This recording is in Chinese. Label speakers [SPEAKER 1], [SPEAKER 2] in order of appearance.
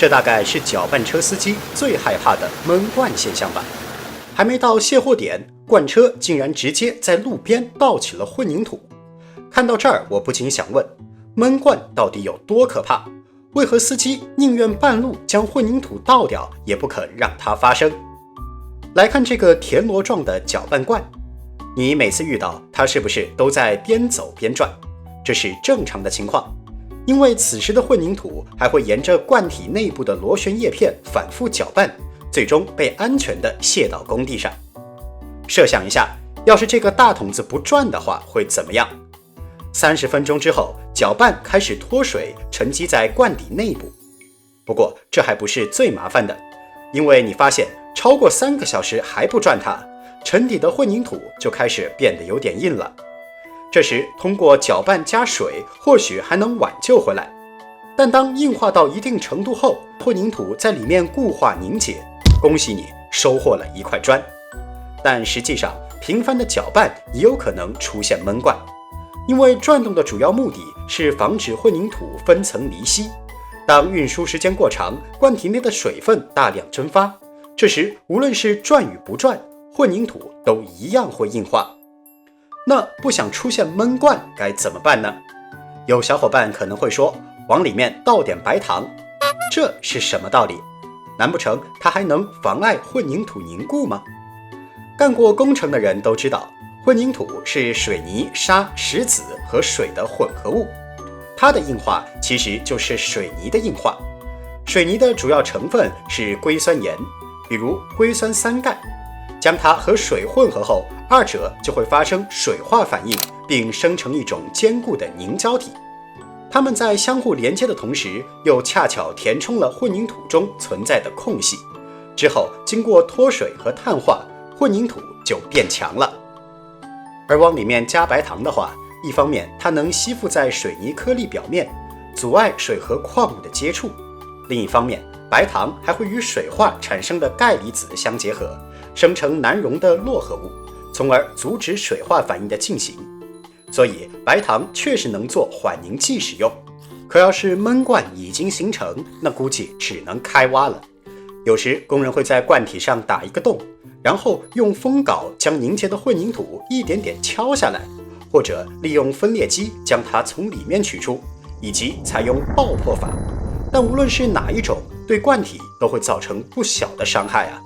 [SPEAKER 1] 这大概是搅拌车司机最害怕的闷罐现象吧。还没到卸货点，罐车竟然直接在路边倒起了混凝土。看到这儿，我不禁想问，闷罐到底有多可怕？为何司机宁愿半路将混凝土倒掉，也不肯让它发生？来看这个田螺状的搅拌罐，你每次遇到它是不是都在边走边转？这是正常的情况，因为此时的混凝土还会沿着罐体内部的螺旋叶片反复搅拌，最终被安全地卸到工地上。设想一下，要是这个大桶子不转的话，会怎么样？30分钟之后，搅拌开始脱水，沉积在罐底内部。不过这还不是最麻烦的，因为你发现超过3个小时还不转它，沉底的混凝土就开始变得有点硬了。这时通过搅拌加水，或许还能挽救回来。但当硬化到一定程度后，混凝土在里面固化凝结，恭喜你收获了一块砖。但实际上，频繁的搅拌也有可能出现闷罐。因为转动的主要目的是防止混凝土分层离析，当运输时间过长，罐体内的水分大量蒸发，这时无论是转与不转，混凝土都一样会硬化。那不想出现闷罐该怎么办呢？有小伙伴可能会说，往里面倒点白糖，这是什么道理？难不成它还能妨碍混凝土凝固吗？干过工程的人都知道，混凝土是水泥、沙、石子和水的混合物，它的硬化其实就是水泥的硬化。水泥的主要成分是硅酸盐，比如硅酸三钙，将它和水混合后，二者就会发生水化反应，并生成一种坚固的凝胶体。它们在相互连接的同时，又恰巧填充了混凝土中存在的空隙，之后经过脱水和碳化，混凝土就变强了。而往里面加白糖的话，一方面它能吸附在水泥颗粒表面，阻碍水和矿物的接触；另一方面，白糖还会与水化产生的钙离子相结合，生成难溶的络合物，从而阻止水化反应的进行。所以白糖确实能做缓凝剂使用，可要是闷罐已经形成，那估计只能开挖了。有时工人会在罐体上打一个洞，然后用风镐将凝结的混凝土一点点敲下来，或者利用分裂机将它从里面取出，以及采用爆破法。但无论是哪一种，对罐体都会造成不小的伤害啊。